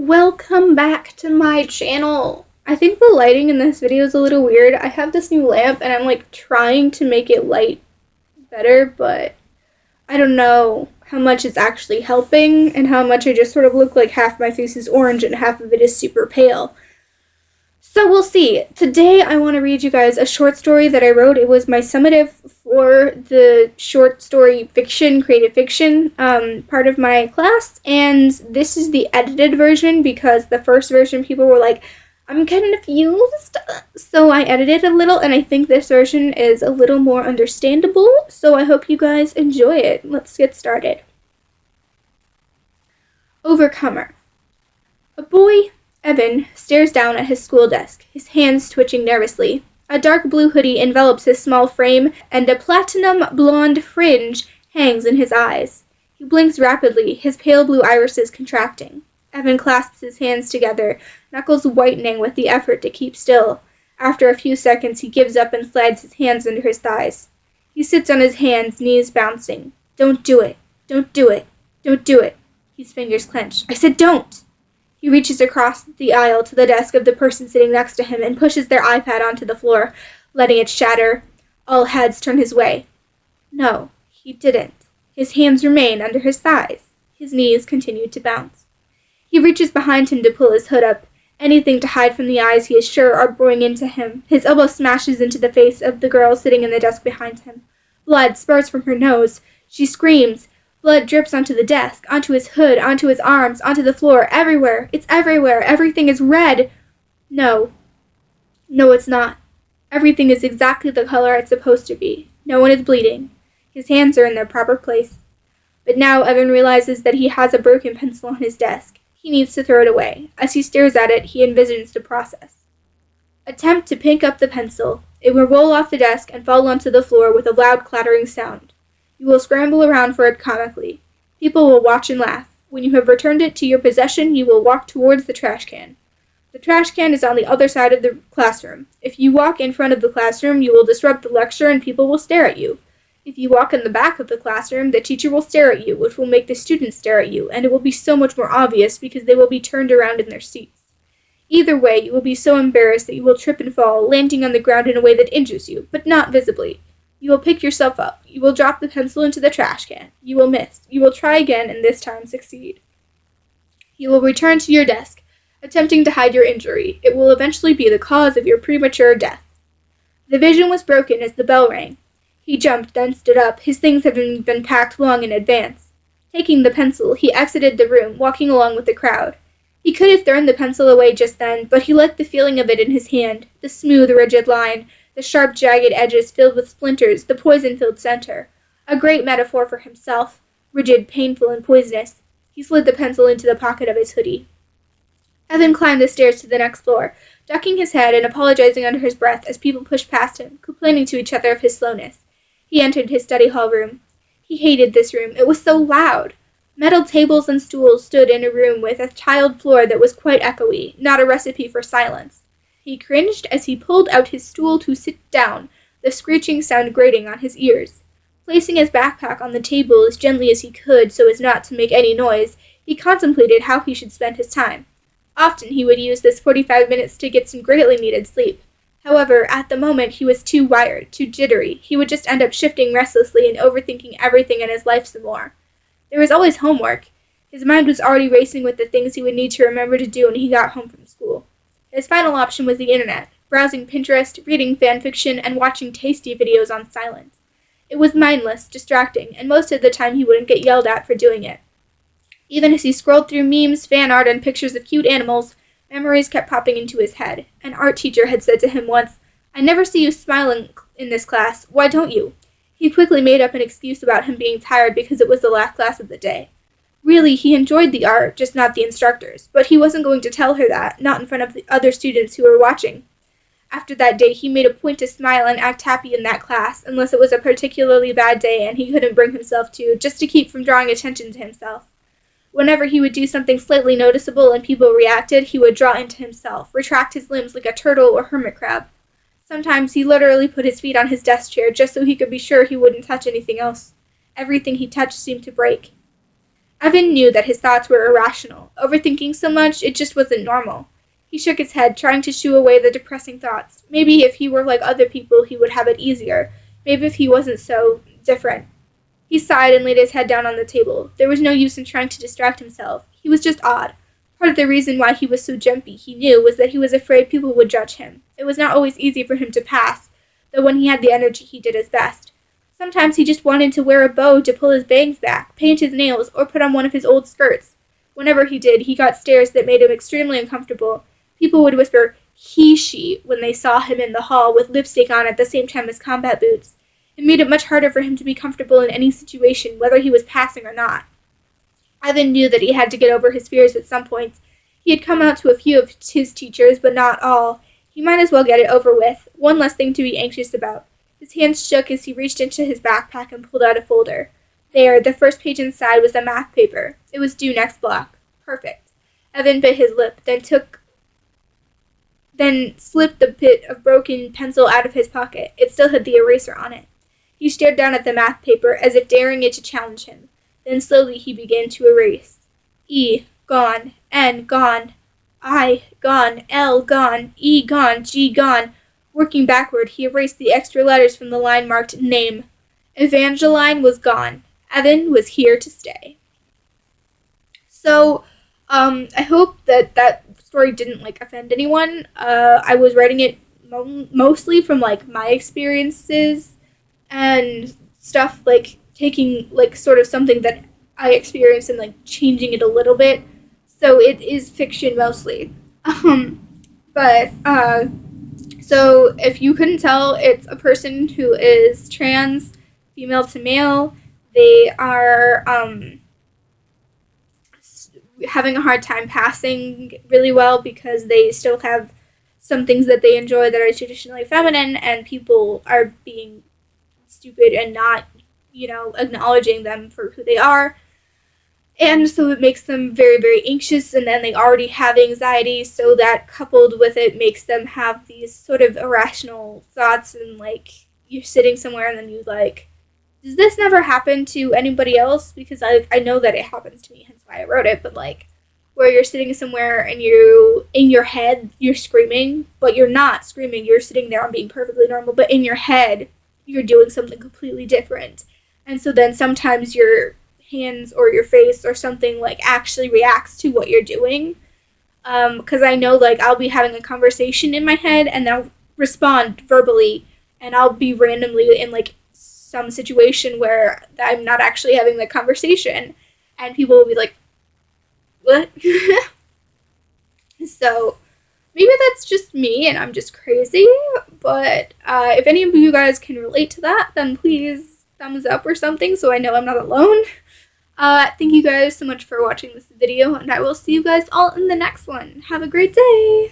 Welcome back to my channel. I think the lighting in this video is a little weird. I have this new lamp and I'm like trying to make it light better, but I don't know how much it's actually helping and how much I just sort of look like half my face is orange and half of it is super pale. So we'll see. Today I want to read you guys a short story that I wrote. It was my summative for the short story fiction, creative fiction part of my class, and this is the edited version because the first version people were like, I'm kind of confused, so I edited a little, and I think this version is a little more understandable, so I hope you guys enjoy it. Let's get started. Overcomer. A boy, Evan, stares down at his school desk, his hands twitching nervously. A dark blue hoodie envelops his small frame, and a platinum blonde fringe hangs in his eyes. He blinks rapidly, his pale blue irises contracting. Evan clasps his hands together, knuckles whitening with the effort to keep still. After a few seconds, he gives up and slides his hands under his thighs. He sits on his hands, knees bouncing. Don't do it. Don't do it. Don't do it. His fingers clench. I said don't! He reaches across the aisle to the desk of the person sitting next to him and pushes their iPad onto the floor, letting it shatter. All heads turn his way. No, he didn't. His hands remain under his thighs. His knees continue to bounce. He reaches behind him to pull his hood up, anything to hide from the eyes he is sure are boring into him. His elbow smashes into the face of the girl sitting in the desk behind him. Blood spurts from her nose. She screams. Blood drips onto the desk, onto his hood, onto his arms, onto the floor, everywhere. It's everywhere. Everything is red. No. No, it's not. Everything is exactly the color it's supposed to be. No one is bleeding. His hands are in their proper place. But now Evan realizes that he has a broken pencil on his desk. He needs to throw it away. As he stares at it, he envisions the process. Attempt to pick up the pencil. It will roll off the desk and fall onto the floor with a loud clattering sound. You will scramble around for it comically. People will watch and laugh. When you have returned it to your possession, you will walk towards the trash can. The trash can is on the other side of the classroom. If you walk in front of the classroom, you will disrupt the lecture and people will stare at you. If you walk in the back of the classroom, the teacher will stare at you, which will make the students stare at you, and it will be so much more obvious because they will be turned around in their seats. Either way, you will be so embarrassed that you will trip and fall, landing on the ground in a way that injures you, but not visibly. You will pick yourself up. You will drop the pencil into the trash can. You will miss. You will try again and this time succeed. You will return to your desk, attempting to hide your injury. It will eventually be the cause of your premature death. The vision was broken as the bell rang. He jumped, then stood up, his things having been packed long in advance. Taking the pencil, he exited the room, walking along with the crowd. He could have thrown the pencil away just then, but he liked the feeling of it in his hand, the smooth, rigid line, the sharp, jagged edges filled with splinters, the poison-filled center. A great metaphor for himself, rigid, painful, and poisonous. He slid the pencil into the pocket of his hoodie. Evan climbed the stairs to the next floor, ducking his head and apologizing under his breath as people pushed past him, complaining to each other of his slowness. He entered his study hall room. He hated this room. It was so loud. Metal tables and stools stood in a room with a tiled floor that was quite echoey, not a recipe for silence. He cringed as he pulled out his stool to sit down, the screeching sound grating on his ears. Placing his backpack on the table as gently as he could so as not to make any noise, he contemplated how he should spend his time. Often he would use this 45 minutes to get some greatly needed sleep. However, at the moment he was too wired, too jittery. He would just end up shifting restlessly and overthinking everything in his life some more. There was always homework. His mind was already racing with the things he would need to remember to do when he got home from school. His final option was the internet, browsing Pinterest, reading fan fiction, and watching tasty videos on silent. It was mindless, distracting, and most of the time he wouldn't get yelled at for doing it. Even as he scrolled through memes, fan art, and pictures of cute animals, memories kept popping into his head. An art teacher had said to him once, I never see you smiling in this class. Why don't you? He quickly made up an excuse about him being tired because it was the last class of the day. Really, he enjoyed the art, just not the instructors, but he wasn't going to tell her that, not in front of the other students who were watching. After that day, he made a point to smile and act happy in that class, unless it was a particularly bad day and he couldn't bring himself to, just to keep from drawing attention to himself. Whenever he would do something slightly noticeable and people reacted, he would draw into himself, retract his limbs like a turtle or hermit crab. Sometimes he literally put his feet on his desk chair just so he could be sure he wouldn't touch anything else. Everything he touched seemed to break. Evan knew that his thoughts were irrational. Overthinking so much, it just wasn't normal. He shook his head, trying to shoo away the depressing thoughts. Maybe if he were like other people, he would have it easier. Maybe if he wasn't so different. He sighed and laid his head down on the table. There was no use in trying to distract himself. He was just odd. Part of the reason why he was so jumpy, he knew, was that he was afraid people would judge him. It was not always easy for him to pass, though when he had the energy, he did his best. Sometimes he just wanted to wear a bow to pull his bangs back, paint his nails, or put on one of his old skirts. Whenever he did, he got stares that made him extremely uncomfortable. People would whisper, "He-she," when they saw him in the hall with lipstick on at the same time as combat boots. It made it much harder for him to be comfortable in any situation, whether he was passing or not. Evan knew that he had to get over his fears at some point. He had come out to a few of his teachers, but not all. He might as well get it over with. One less thing to be anxious about. His hands shook as he reached into his backpack and pulled out a folder. There, the first page inside was a math paper. It was due next block. Perfect. Evan bit his lip, then slipped the bit of broken pencil out of his pocket. It still had the eraser on it. He stared down at the math paper as if daring it to challenge him. Then slowly he began to erase. E, gone. N, gone. I, gone. L, gone. E, gone. G, gone. Working backward, he erased the extra letters from the line marked name. Evangeline was gone. Evan was here to stay. So, I hope that story didn't, offend anyone. I was writing it mostly from, my experiences and stuff, taking, sort of something that I experienced and, changing it a little bit. So it is fiction mostly. So if you couldn't tell, it's a person who is trans, female to male. They are, having a hard time passing really well because they still have some things that they enjoy that are traditionally feminine, and people are being stupid and not, acknowledging them for who they are. And so it makes them very, very anxious, and then they already have anxiety, so that coupled with it makes them have these sort of irrational thoughts, and, you're sitting somewhere and then you, does this never happen to anybody else? Because I know that it happens to me, hence why I wrote it, but, where you're sitting somewhere and in your head, you're screaming, but you're not screaming, you're sitting there and being perfectly normal, but in your head, you're doing something completely different. And so then sometimes your hands or your face or something actually reacts to what you're doing, because I know I'll be having a conversation in my head and I'll respond verbally, and I'll be randomly in some situation where I'm not actually having the conversation, and people will be like, what? So maybe that's just me and I'm just crazy, but if any of you guys can relate to that, then please thumbs up or something so I know I'm not alone. Thank you guys so much for watching this video, and I will see you guys all in the next one. Have a great day!